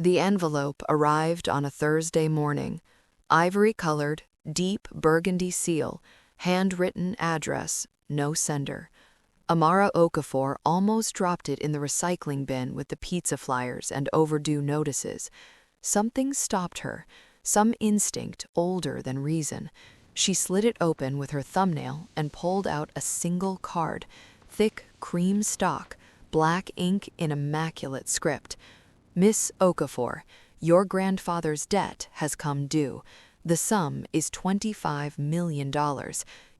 The envelope arrived on a Thursday morning. Ivory-colored, deep burgundy seal, handwritten address, no sender. Amara Okafor almost dropped it in the recycling bin with the pizza flyers and overdue notices. Something stopped her, some instinct older than reason. She slid it open with her thumbnail and pulled out a single card, thick cream stock, black ink in immaculate script. Miss Okafor, your grandfather's debt has come due. The sum is $25 million.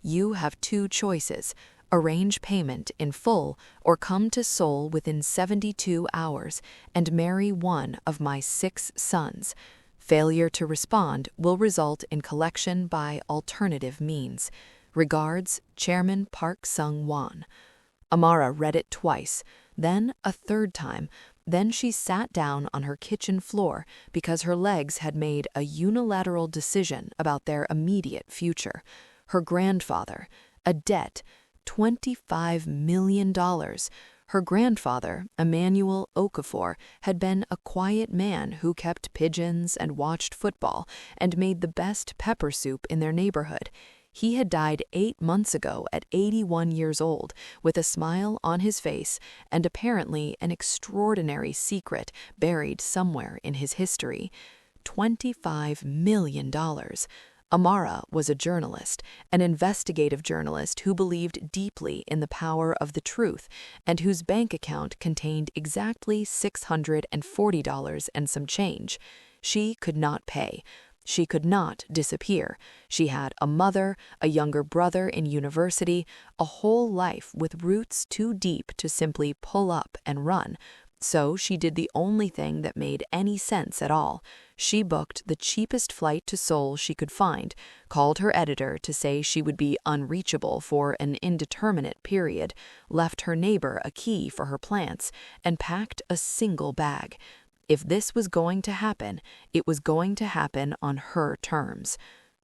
You have two choices: arrange payment in full or come to Seoul within 72 hours and marry one of my 6 sons. Failure to respond will result in collection by alternative means. Regards, Chairman Park Sung-won. Amara read it twice, then a third time. Then she sat down on her kitchen floor because her legs had made a unilateral decision about their immediate future. Her grandfather, a debt, $25 million. Her grandfather, Emmanuel Okafor, had been a quiet man who kept pigeons and watched football and made the best pepper soup in their neighborhood. He had died 8 months ago at 81 years old, with a smile on his face and apparently an extraordinary secret buried somewhere in his history. $25 million. Amara was a journalist, an investigative journalist who believed deeply in the power of the truth and whose bank account contained exactly $640 and some change. She could not pay. She could not disappear. She had a mother, a younger brother in university, a whole life with roots too deep to simply pull up and run. So she did the only thing that made any sense at all. She booked the cheapest flight to Seoul she could find, called her editor to say she would be unreachable for an indeterminate period, left her neighbor a key for her plants, and packed a single bag. If this was going to happen, it was going to happen on her terms.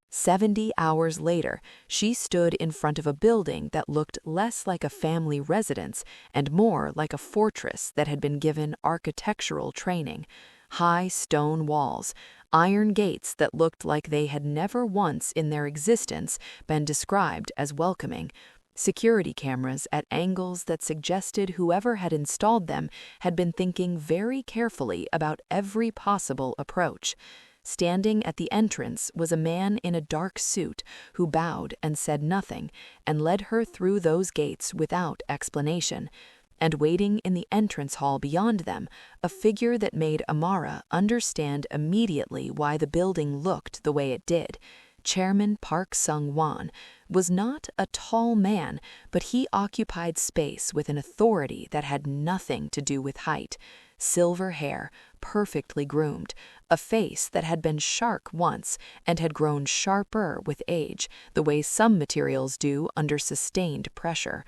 70 hours later, she stood in front of a building that looked less like a family residence and more like a fortress that had been given architectural training. High stone walls, iron gates that looked like they had never once in their existence been described as welcoming. Security cameras at angles that suggested whoever had installed them had been thinking very carefully about every possible approach. Standing at the entrance was a man in a dark suit who bowed and said nothing and led her through those gates without explanation. And waiting in the entrance hall beyond them, a figure that made Amara understand immediately why the building looked the way it did. Chairman Park Sung-won was not a tall man, but he occupied space with an authority that had nothing to do with height. Silver hair, perfectly groomed, a face that had been sharp once and had grown sharper with age, the way some materials do under sustained pressure.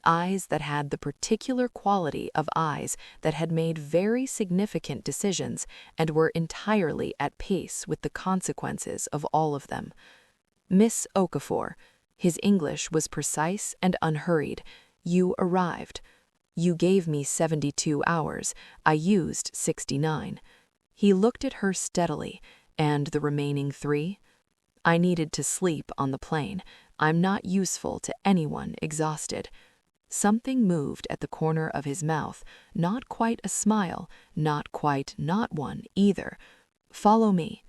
Eyes that had the particular quality of eyes that had made very significant decisions and were entirely at peace with the consequences of all of them. Miss Okafor, his English was precise and unhurried. You arrived. You gave me 72 hours. I used 69. He looked at her steadily. And the remaining 3? I needed to sleep on the plane. I'm not useful to anyone exhausted. Something moved at the corner of his mouth, not quite a smile, not quite not one either. Follow me.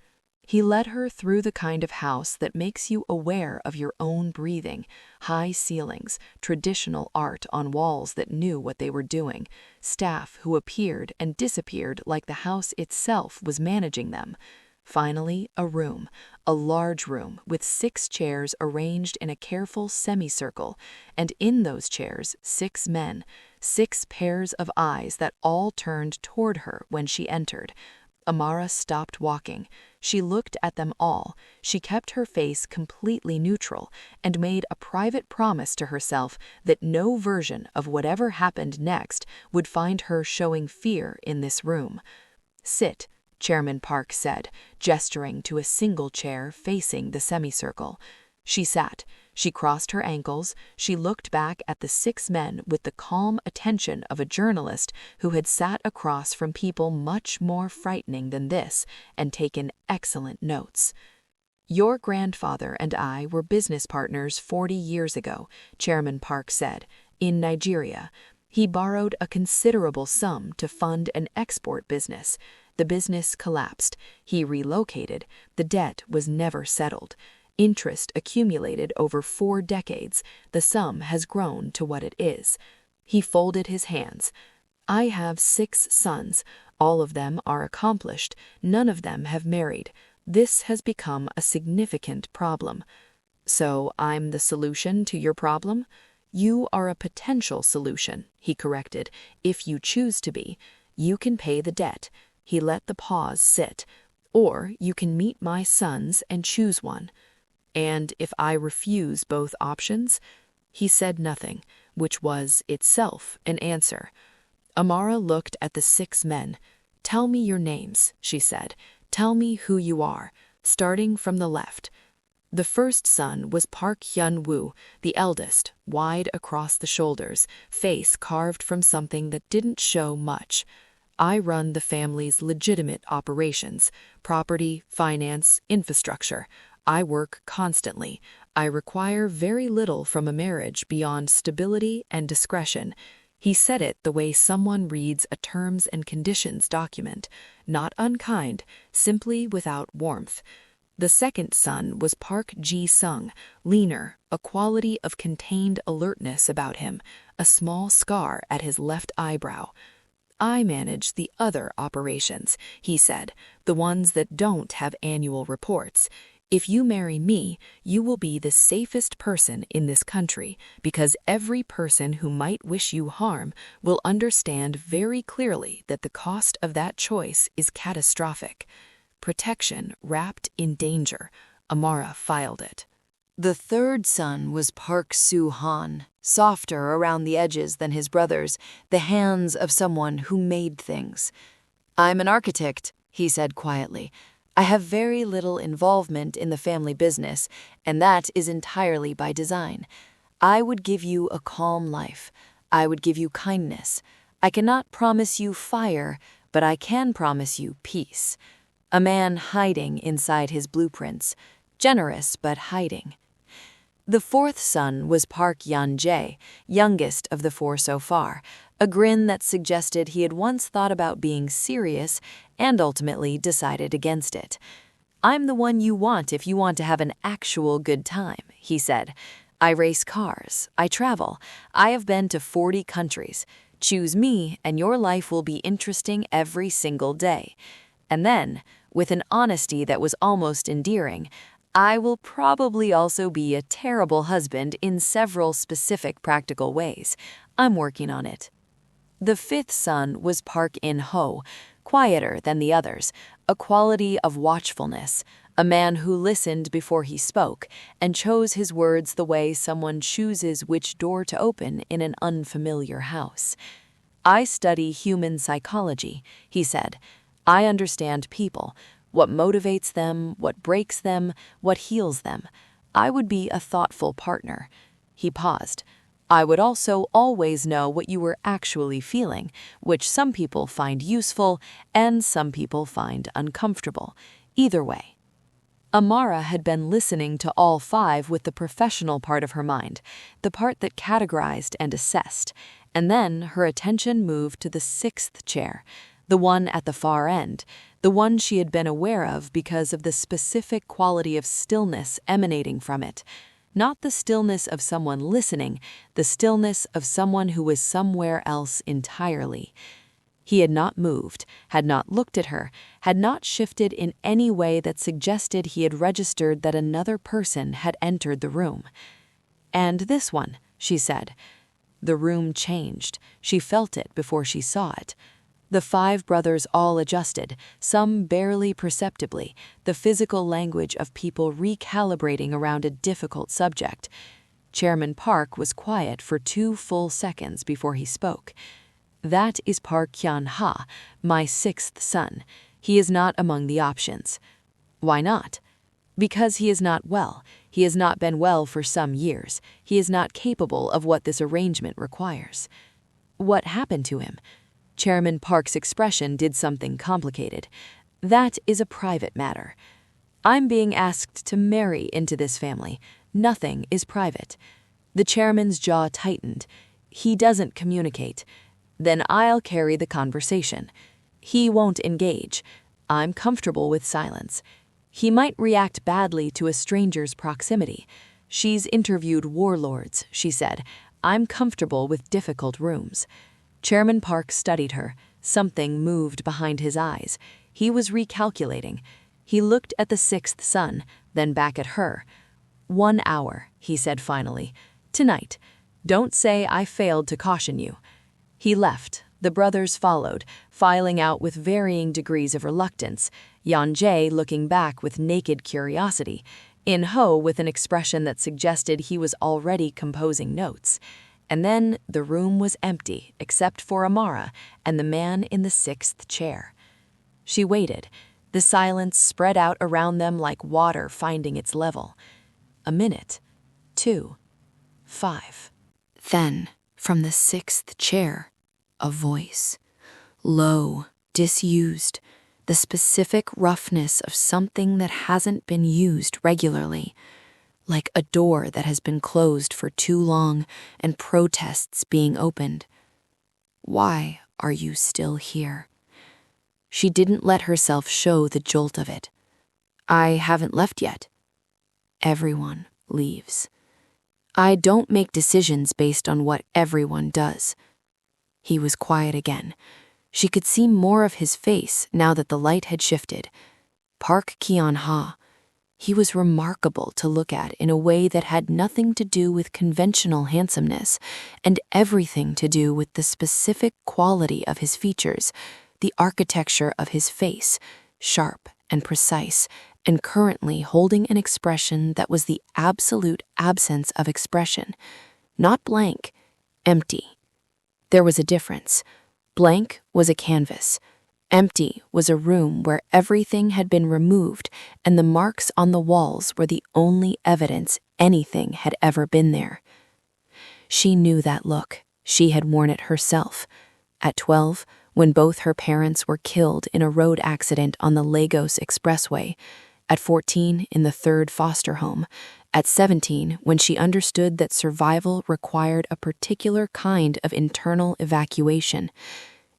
He led her through the kind of house that makes you aware of your own breathing, high ceilings, traditional art on walls that knew what they were doing, staff who appeared and disappeared like the house itself was managing them. Finally, a room, a large room with 6 chairs arranged in a careful semicircle, and in those chairs 6 men, 6 pairs of eyes that all turned toward her when she entered. Amara stopped walking. She looked at them all. She kept her face completely neutral and made a private promise to herself that no version of whatever happened next would find her showing fear in this room. Sit, Chairman Park said, gesturing to a single chair facing the semicircle. She sat. She crossed her ankles. She looked back at the 6 men with the calm attention of a journalist who had sat across from people much more frightening than this and taken excellent notes. "Your grandfather and I were business partners 40 years ago," Chairman Park said, "in Nigeria. He borrowed a considerable sum to fund an export business. The business collapsed. He relocated. The debt was never settled. Interest accumulated over 4 decades. The sum has grown to what it is." He folded his hands. "I have 6 sons. All of them are accomplished. None of them have married. This has become a significant problem." "So I'm the solution to your problem?" "You are a potential solution," he corrected, "if you choose to be. You can pay the debt." He let the pause sit. "Or you can meet my sons and choose one." "And if I refuse both options?" He said nothing, which was itself an answer. Amara looked at the 6 men. "Tell me your names," she said. "Tell me who you are," starting from the left. The first son was Park Hyun-woo, the eldest, wide across the shoulders, face carved from something that didn't show much. "I run the family's legitimate operations, property, finance, infrastructure. I work constantly. I require very little from a marriage beyond stability and discretion." He said it the way someone reads a terms and conditions document, not unkind, simply without warmth. The second son was Park Ji-sung, leaner, a quality of contained alertness about him, a small scar at his left eyebrow. "I manage the other operations," he said, "the ones that don't have annual reports. If you marry me, you will be the safest person in this country, because every person who might wish you harm will understand very clearly that the cost of that choice is catastrophic." Protection wrapped in danger. Amara filed it. The third son was Park Soo-han, softer around the edges than his brothers, the hands of someone who made things. "I'm an architect," he said quietly. "I have very little involvement in the family business, and that is entirely by design. I would give you a calm life. I would give you kindness. I cannot promise you fire, but I can promise you peace." A man hiding inside his blueprints, generous but hiding. The fourth son was Park Yan-jae, youngest of the 4 so far, a grin that suggested he had once thought about being serious and ultimately decided against it. "I'm the one you want if you want to have an actual good time," he said. "I race cars. I travel. I have been to 40 countries. Choose me and your life will be interesting every single day." And then, with an honesty that was almost endearing, "I will probably also be a terrible husband in several specific practical ways. I'm working on it." The 5th son was Park In-ho, quieter than the others, a quality of watchfulness, a man who listened before he spoke and chose his words the way someone chooses which door to open in an unfamiliar house. "I study human psychology," he said. "I understand people, what motivates them, what breaks them, what heals them. I would be a thoughtful partner." He paused. "I would also always know what you were actually feeling, which some people find useful and some people find uncomfortable. Either way." Amara had been listening to all 5 with the professional part of her mind, the part that categorized and assessed, and then her attention moved to the 6th chair, the one at the far end, the one she had been aware of because of the specific quality of stillness emanating from it. Not the stillness of someone listening, the stillness of someone who was somewhere else entirely. He had not moved, had not looked at her, had not shifted in any way that suggested he had registered that another person had entered the room. "And this one," she said. The room changed. She felt it before she saw it. The 5 brothers all adjusted, some barely perceptibly, the physical language of people recalibrating around a difficult subject. Chairman Park was quiet for 2 full seconds before he spoke. "That is Park Hyun-ha, my 6th son. He is not among the options." "Why not?" "Because he is not well. He has not been well for some years. He is not capable of what this arrangement requires. What happened to him? Chairman Park's expression did something complicated. That is a private matter. I'm being asked to marry into this family. Nothing is private. The chairman's jaw tightened. He doesn't communicate. Then I'll carry the conversation. He won't engage. I'm comfortable with silence. He might react badly to a stranger's proximity. She's interviewed warlords, she said. I'm comfortable with difficult rooms. Chairman Park studied her. Something moved behind his eyes. He was recalculating. He looked at the sixth son, then back at her. 1 hour, he said finally. Tonight. Don't say I failed to caution you. He left. The brothers followed, filing out with varying degrees of reluctance, Yan-jae looking back with naked curiosity, In-ho with an expression that suggested he was already composing notes. And then the room was empty except for Amara and the man in the sixth chair. She waited. The silence spread out around them like water finding its level. A minute. 2. 5. Then, from the sixth chair, a voice. Low, disused, the specific roughness of something that hasn't been used regularly, like a door that has been closed for too long and protests being opened. Why are you still here? She didn't let herself show the jolt of it. I haven't left yet. Everyone leaves. I don't make decisions based on what everyone does. He was quiet again. She could see more of his face now that the light had shifted. Park Kyon-ha. He was remarkable to look at in a way that had nothing to do with conventional handsomeness and everything to do with the specific quality of his features, the architecture of his face, sharp and precise, and currently holding an expression that was the absolute absence of expression. Not blank, empty. There was a difference. Blank was a canvas. Empty was a room where everything had been removed and the marks on the walls were the only evidence anything had ever been there. She knew that look. She had worn it herself. At 12, when both her parents were killed in a road accident on the Lagos Expressway. At 14, in the third foster home. At 17, when she understood that survival required a particular kind of internal evacuation.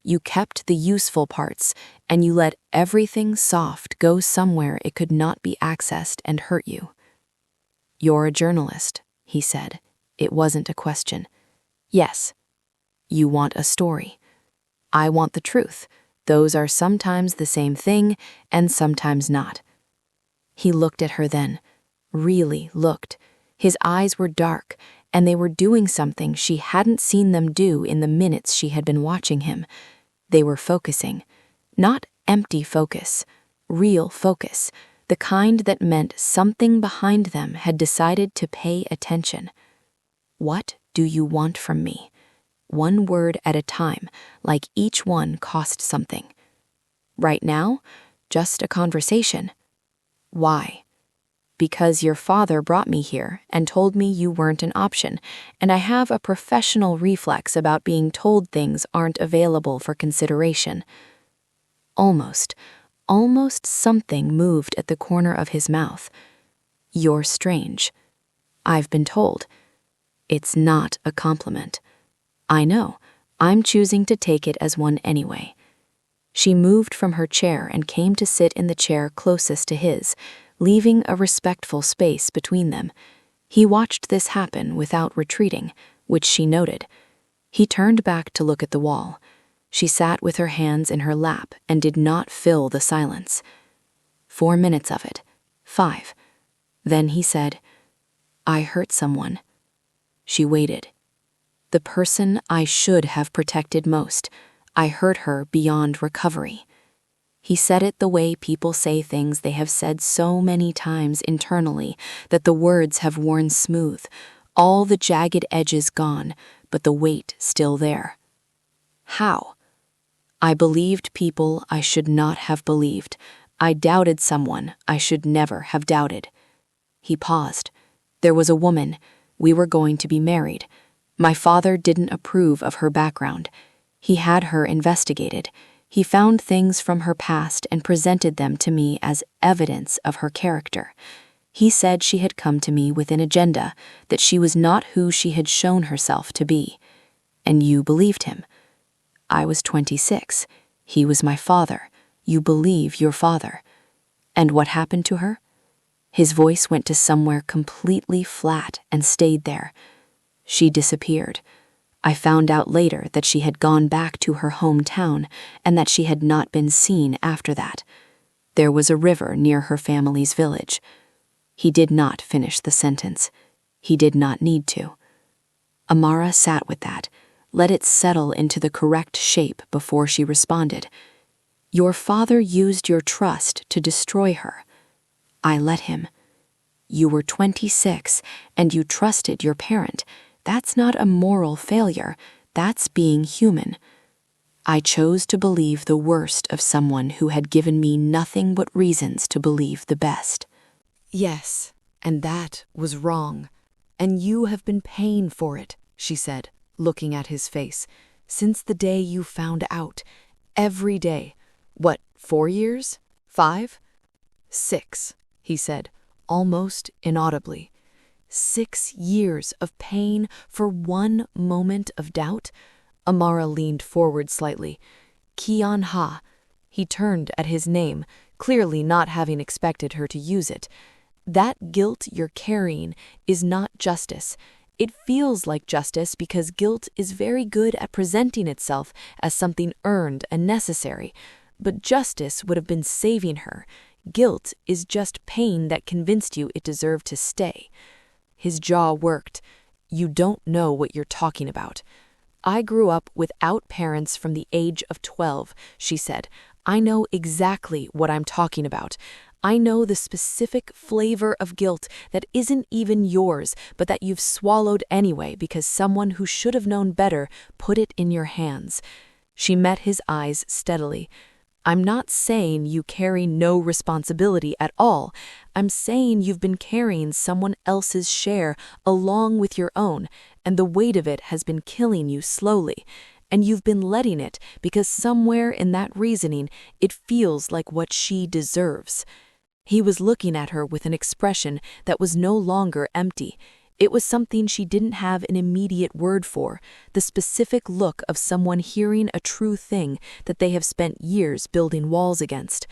You kept the useful parts, and you let everything soft go somewhere it could not be accessed and hurt you. You're a journalist, he said. It wasn't a question. Yes. You want a story. I want the truth. Those are sometimes the same thing, and sometimes not. He looked at her then. Really looked. His eyes were dark, and they were doing something she hadn't seen them do in the minutes she had been watching him. They were focusing. Not empty focus. Real focus. The kind that meant something behind them had decided to pay attention. What do you want from me? One word at a time, like each one cost something. Right now, just a conversation. Why? Because your father brought me here and told me you weren't an option, and I have a professional reflex about being told things aren't available for consideration. Almost something moved at the corner of his mouth. You're strange. I've been told. It's not a compliment. I know. I'm choosing to take it as one anyway. She moved from her chair and came to sit in the chair closest to his, leaving a respectful space between them. He watched this happen without retreating, which she noted. He turned back to look at the wall. She sat with her hands in her lap and did not fill the silence. 4 minutes of it. 5. Then he said, I hurt someone. She waited. The person I should have protected most. I hurt her beyond recovery. He said it the way people say things they have said so many times internally that the words have worn smooth, all the jagged edges gone, but the weight still there. How? I believed people I should not have believed. I doubted someone I should never have doubted. He paused. There was a woman. We were going to be married. My father didn't approve of her background. He had her investigated. He found things from her past and presented them to me as evidence of her character. He said she had come to me with an agenda, that she was not who she had shown herself to be. And you believed him. I was 26. He was my father. You believe your father. And what happened to her? His voice went to somewhere completely flat and stayed there. She disappeared. I found out later that she had gone back to her hometown and that she had not been seen after that. There was a river near her family's village. He did not finish the sentence. He did not need to. Amara sat with that, let it settle into the correct shape before she responded. Your father used your trust to destroy her. I let him. You were 26 and you trusted your parent. That's not a moral failure. That's being human. I chose to believe the worst of someone who had given me nothing but reasons to believe the best. Yes, and that was wrong. And you have been paying for it, she said, looking at his face, since the day you found out. Every day. What, 4 years? 5? 6, he said, almost inaudibly. 6 years of pain for one moment of doubt? Amara leaned forward slightly. Kian-ha. He turned at his name, clearly not having expected her to use it. That guilt you're carrying is not justice. It feels like justice because guilt is very good at presenting itself as something earned and necessary. But justice would have been saving her. Guilt is just pain that convinced you it deserved to stay. His jaw worked. You don't know what you're talking about. I grew up without parents from the age of 12, she said. I know exactly what I'm talking about. I know the specific flavor of guilt that isn't even yours, but that you've swallowed anyway because someone who should have known better put it in your hands. She met his eyes steadily. I'm not saying you carry no responsibility at all. I'm saying you've been carrying someone else's share along with your own, and the weight of it has been killing you slowly. And you've been letting it because somewhere in that reasoning it feels like what she deserves. He was looking at her with an expression that was no longer empty. It was something she didn't have an immediate word for, the specific look of someone hearing a true thing that they have spent years building walls against.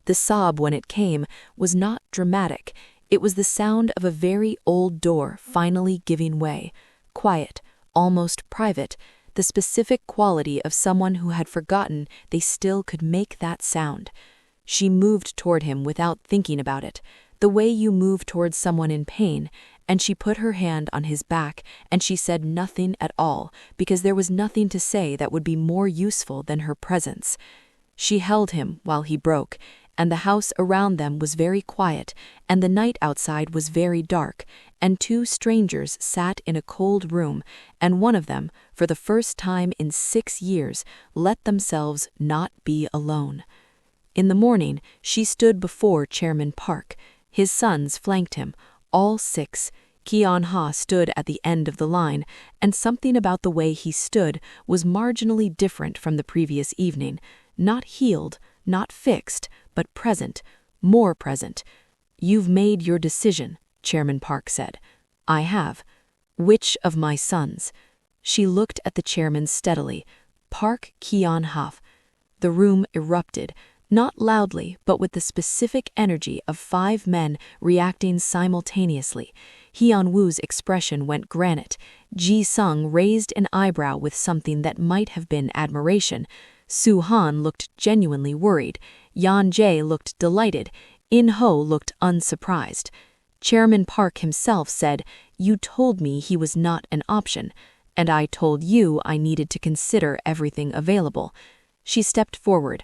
The sob, when it came, was not dramatic. It was the sound of a very old door finally giving way. Quiet, almost private, the specific quality of someone who had forgotten they still could make that sound. She moved toward him without thinking about it, the way you move towards someone in pain, and she put her hand on his back, and she said nothing at all, because there was nothing to say that would be more useful than her presence. She held him while he broke, and the house around them was very quiet, and the night outside was very dark, and 2 strangers sat in a cold room, and one of them, for the first time in 6 years, let themselves not be alone. In the morning, she stood before Chairman Park. His sons flanked him, all 6. Kian-ha stood at the end of the line, and something about the way he stood was marginally different from the previous evening. Not healed, not fixed, but present, more present. You've made your decision, Chairman Park said. I have. Which of my sons? She looked at the chairman steadily. Park Kian-ha. The room erupted. Not loudly, but with the specific energy of 5 men reacting simultaneously. Hyun-woo's expression went granite. Ji-sung raised an eyebrow with something that might have been admiration. Su-han looked genuinely worried. Yan-jae looked delighted. In-ho looked unsurprised. Chairman Park himself said, "You told me he was not an option, and I told you I needed to consider everything available." She stepped forward.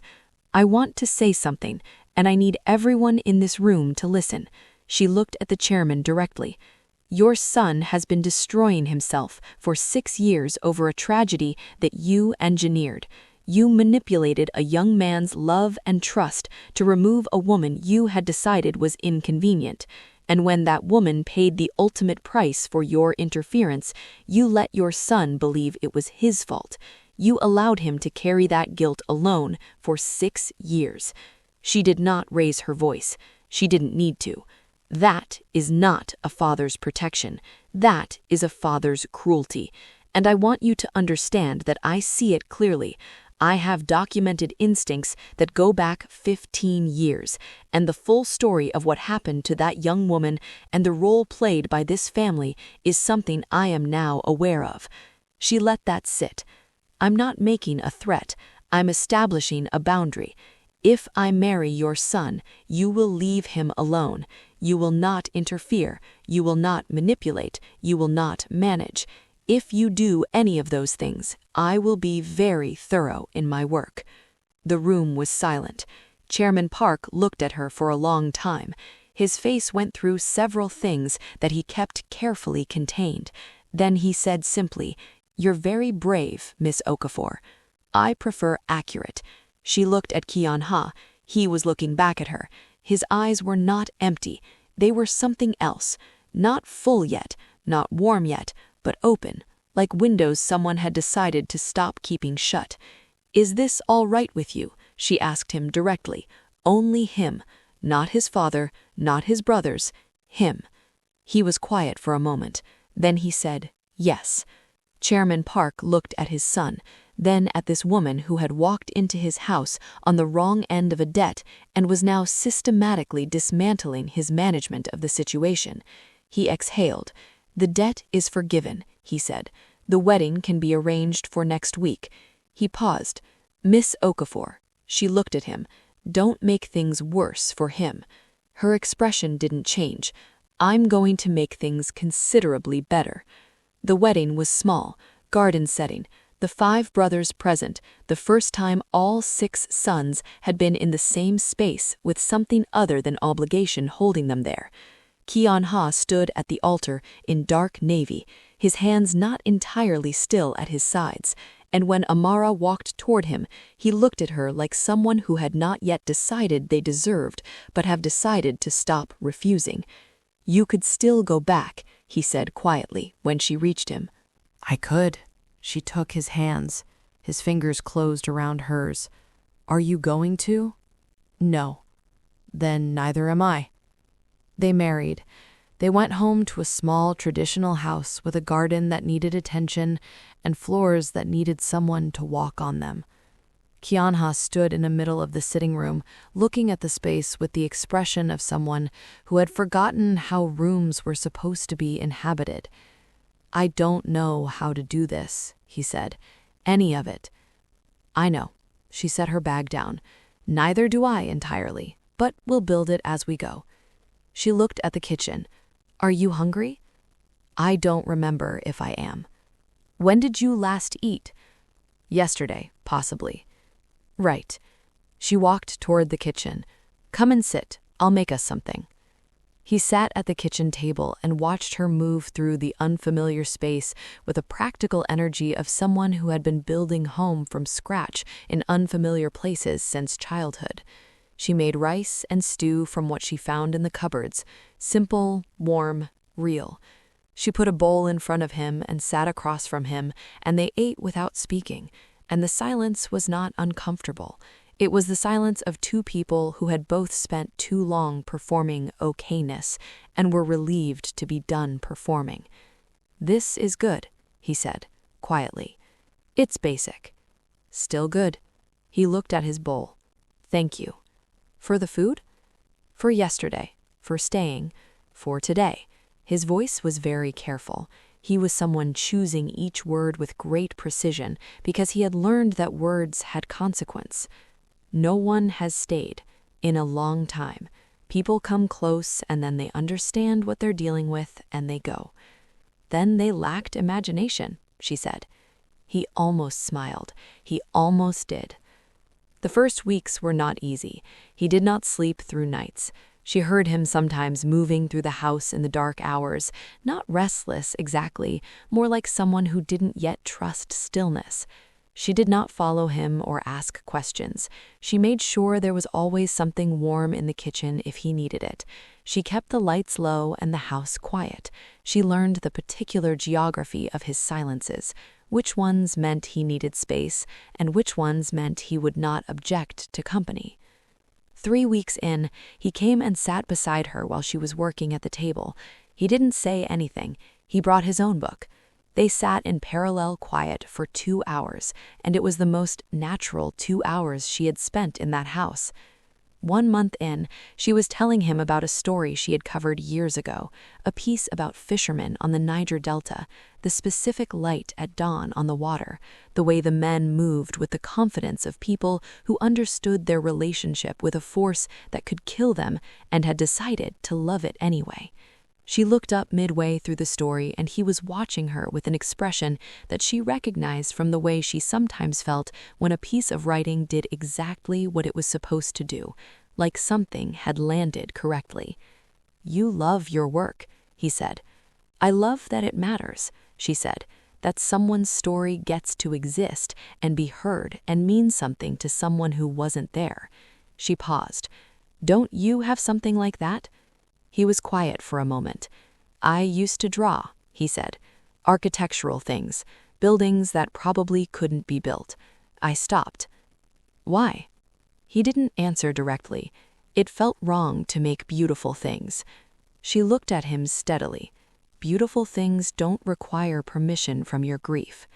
I want to say something, and I need everyone in this room to listen. She looked at the chairman directly. Your son has been destroying himself for 6 years over a tragedy that you engineered. You manipulated a young man's love and trust to remove a woman you had decided was inconvenient. And when that woman paid the ultimate price for your interference, you let your son believe it was his fault. You allowed him to carry that guilt alone for 6 years. She did not raise her voice. She didn't need to. That is not a father's protection. That is a father's cruelty. And I want you to understand that I see it clearly. I have documented instincts that go back 15 years, and the full story of what happened to that young woman and the role played by this family is something I am now aware of. She let that sit. I'm not making a threat. I'm establishing a boundary. If I marry your son, you will leave him alone. You will not interfere. You will not manipulate. You will not manage. If you do any of those things, I will be very thorough in my work. The room was silent. Chairman Park looked at her for a long time. His face went through several things that he kept carefully contained. Then he said simply, "You're very brave, Miss Okafor. I prefer accurate." She looked at Keon-ha. He was looking back at her. His eyes were not empty. They were something else. Not full yet, not warm yet, but open, like windows someone had decided to stop keeping shut. "Is this all right with you?" she asked him directly. Only him. Not his father, not his brothers. Him. He was quiet for a moment. Then he said, "Yes." Chairman Park looked at his son, then at this woman who had walked into his house on the wrong end of a debt and was now systematically dismantling his management of the situation. He exhaled. "The debt is forgiven," he said. "The wedding can be arranged for next week." He paused. "Miss Okafor." She looked at him. "Don't make things worse for him." Her expression didn't change. "I'm going to make things considerably better." The wedding was small, garden setting, the 5 brothers present, the first time all 6 sons had been in the same space with something other than obligation holding them there. Keon-ha stood at the altar in dark navy, his hands not entirely still at his sides, and when Amara walked toward him, he looked at her like someone who had not yet decided they deserved, but have decided to stop refusing. "You could still go back," he said quietly when she reached him. I could. She took his hands. His fingers closed around hers. "Are you going to?" "No." "Then neither am I." They married. They went home to a small traditional house with a garden that needed attention and floors that needed someone to walk on them. Keon-ha stood in the middle of the sitting room, looking at the space with the expression of someone who had forgotten how rooms were supposed to be inhabited. "I don't know how to do this," he said. "Any of it." "I know." She set her bag down. "Neither do I entirely, but we'll build it as we go." She looked at the kitchen. "Are you hungry?" "I don't remember if I am." "When did you last eat?" "Yesterday, possibly." "Right." She walked toward the kitchen. "Come and sit. I'll make us something." He sat at the kitchen table and watched her move through the unfamiliar space with a practical energy of someone who had been building home from scratch in unfamiliar places since childhood. She made rice and stew from what she found in the cupboards, simple, warm, real. She put a bowl in front of him and sat across from him, and they ate without speaking, and the silence was not uncomfortable. It was the silence of 2 people who had both spent too long performing okayness and were relieved to be done performing. "This is good," he said, quietly. "It's basic." "Still good." He looked at his bowl. "Thank you." "For the food?" "For yesterday, for staying, for today." His voice was very careful. He was someone choosing each word with great precision because he had learned that words had consequence. "No one has stayed in a long time. People come close and then they understand what they're dealing with and they go. Then they lacked imagination," she said. He almost smiled. He almost did. The first weeks were not easy. He did not sleep through nights. She heard him sometimes moving through the house in the dark hours, not restless exactly, more like someone who didn't yet trust stillness. She did not follow him or ask questions. She made sure there was always something warm in the kitchen if he needed it. She kept the lights low and the house quiet. She learned the particular geography of his silences, which ones meant he needed space and which ones meant he would not object to company. 3 weeks in, he came and sat beside her while she was working at the table. He didn't say anything. He brought his own book. They sat in parallel quiet for 2 hours, and it was the most natural 2 hours she had spent in that house. 1 month in, she was telling him about a story she had covered years ago, a piece about fishermen on the Niger Delta, the specific light at dawn on the water, the way the men moved with the confidence of people who understood their relationship with a force that could kill them and had decided to love it anyway. She looked up midway through the story, and he was watching her with an expression that she recognized from the way she sometimes felt when a piece of writing did exactly what it was supposed to do, like something had landed correctly. "You love your work," he said. "I love that it matters," she said, "that someone's story gets to exist and be heard and mean something to someone who wasn't there." She paused. "Don't you have something like that?" He was quiet for a moment. "I used to draw," he said. "Architectural things, buildings that probably couldn't be built. I stopped." "Why?" He didn't answer directly. It felt wrong to make beautiful things. She looked at him steadily. Beautiful things don't require permission from your grief.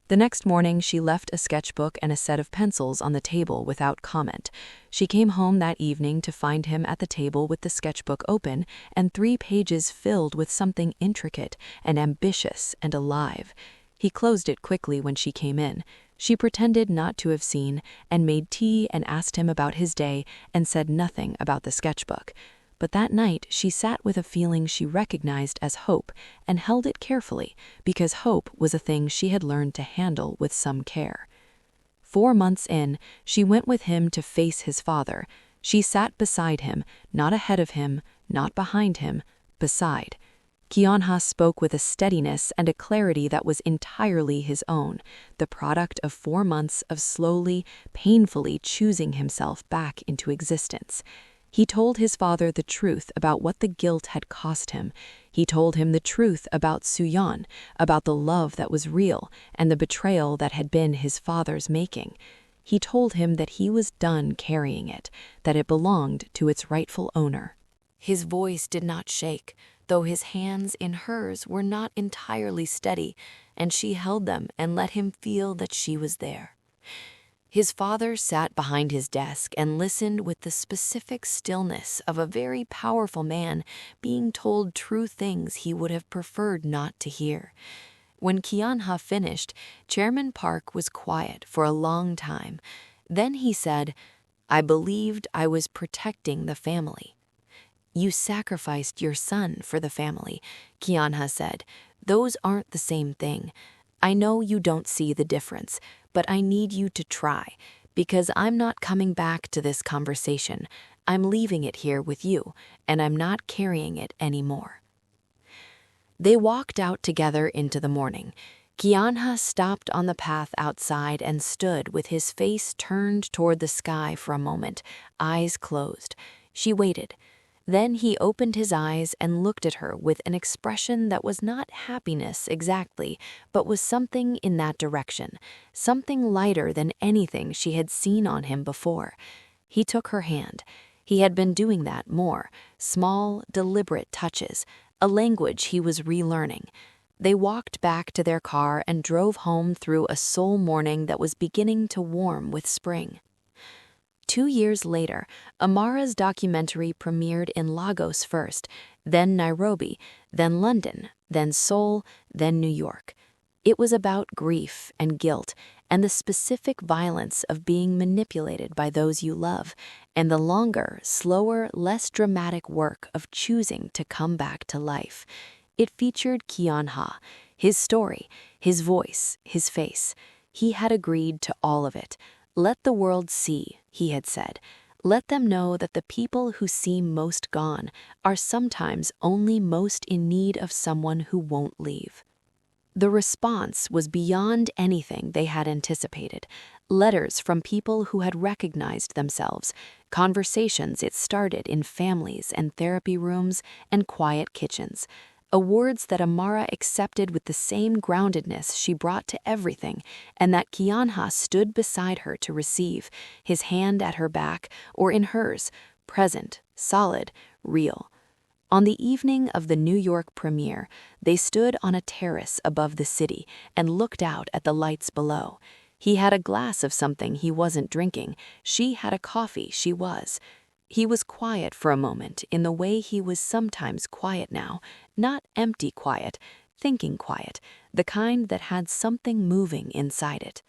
The next morning, she left a sketchbook and a set of pencils on the table without comment. She came home that evening to find him at the table with the sketchbook open and 3 pages filled with something intricate and ambitious and alive. He closed it quickly when she came in. She pretended not to have seen and made tea and asked him about his day and said nothing about the sketchbook. But that night she sat with a feeling she recognized as hope and held it carefully because hope was a thing she had learned to handle with some care. 4 months in, she went with him to face his father. She sat beside him, not ahead of him, not behind him, beside. Kionha spoke with a steadiness and a clarity that was entirely his own, the product of 4 months of slowly, painfully choosing himself back into existence. He told his father the truth about what the guilt had cost him. He told him the truth about Suyeon, about the love that was real and the betrayal that had been his father's making. He told him that he was done carrying it, that it belonged to its rightful owner. His voice did not shake, though his hands in hers were not entirely steady, and she held them and let him feel that she was there. His father sat behind his desk and listened with the specific stillness of a very powerful man being told true things he would have preferred not to hear. When Kionha finished, Chairman Park was quiet for a long time. Then he said, "I believed I was protecting the family." "You sacrificed your son for the family," Kionha said. "Those aren't the same thing. I know you don't see the difference, but I need you to try, because I'm not coming back to this conversation. I'm leaving it here with you, and I'm not carrying it anymore." They walked out together into the morning. Kionha stopped on the path outside and stood with his face turned toward the sky for a moment, eyes closed. She waited. Then he opened his eyes and looked at her with an expression that was not happiness exactly, but was something in that direction, something lighter than anything she had seen on him before. He took her hand. He had been doing that more, small, deliberate touches, a language he was relearning. They walked back to their car and drove home through a Seoul morning that was beginning to warm with spring. 2 years later, Amara's documentary premiered in Lagos first, then Nairobi, then London, then Seoul, then New York. It was about grief and guilt and the specific violence of being manipulated by those you love, and the longer, slower, less dramatic work of choosing to come back to life. It featured Kionha, his story, his voice, his face. He had agreed to all of it. "Let the world see," he had said. "Let them know that the people who seem most gone are sometimes only most in need of someone who won't leave." The response was beyond anything they had anticipated. Letters from people who had recognized themselves, conversations it started in families and therapy rooms and quiet kitchens. Awards that Amara accepted with the same groundedness she brought to everything, and that Kianha stood beside her to receive, his hand at her back or in hers, present, solid, real. On the evening of the New York premiere, they stood on a terrace above the city and looked out at the lights below. He had a glass of something he wasn't drinking. She had a coffee she was. He was quiet for a moment in the way he was sometimes quiet now, not empty quiet, thinking quiet, the kind that had something moving inside it.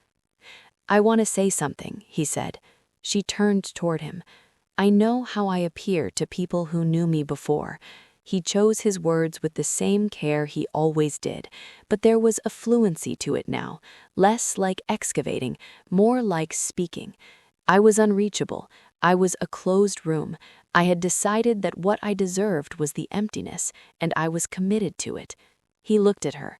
"I want to say something," he said. She turned toward him. "I know how I appear to people who knew me before." He chose his words with the same care he always did, but there was a fluency to it now, less like excavating, more like speaking. "I was unreachable. I was a closed room. I had decided that what I deserved was the emptiness, and I was committed to it." He looked at her.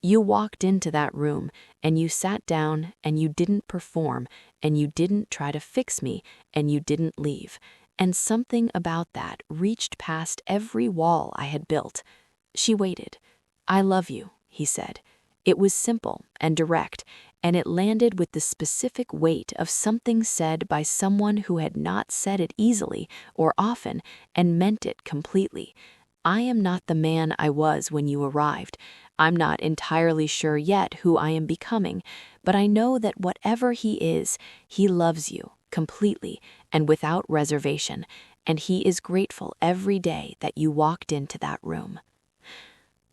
"You walked into that room, and you sat down, and you didn't perform, and you didn't try to fix me, and you didn't leave. And something about that reached past every wall I had built." She waited. "I love you," he said. It was simple and direct, and it landed with the specific weight of something said by someone who had not said it easily or often and meant it completely. "I am not the man I was when you arrived. I'm not entirely sure yet who I am becoming, but I know that whatever he is, he loves you completely and without reservation, and he is grateful every day that you walked into that room."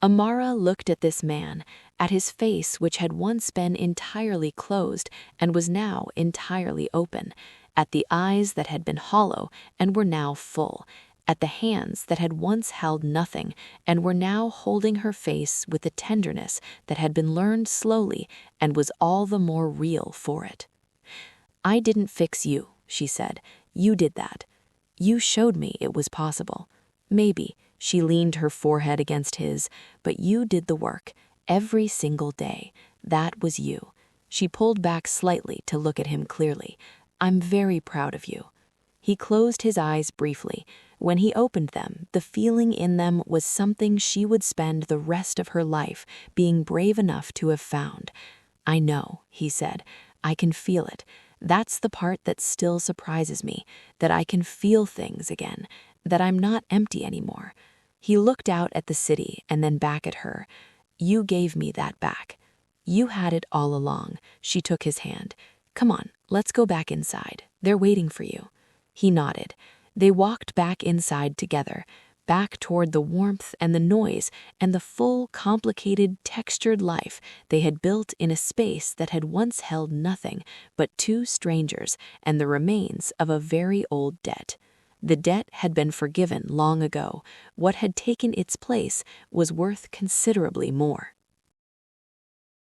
Amara looked at this man, at his face which had once been entirely closed and was now entirely open, at the eyes that had been hollow and were now full, at the hands that had once held nothing and were now holding her face with a tenderness that had been learned slowly and was all the more real for it. "I didn't fix you," she said. "You did that. You showed me it was possible. Maybe," she leaned her forehead against his, "but you did the work, every single day. That was you." She pulled back slightly to look at him clearly. "I'm very proud of you." He closed his eyes briefly. When he opened them, the feeling in them was something she would spend the rest of her life being brave enough to have found. "I know," he said. "I can feel it. That's the part that still surprises me, that I can feel things again, that I'm not empty anymore." He looked out at the city and then back at her. "You gave me that back. You had it all along." She took his hand. "Come on, let's go back inside. They're waiting for you." He nodded. They walked back inside together, back toward the warmth and the noise and the full, complicated, textured life they had built in a space that had once held nothing but two strangers and the remains of a very old debt. The debt had been forgiven long ago. What had taken its place was worth considerably more.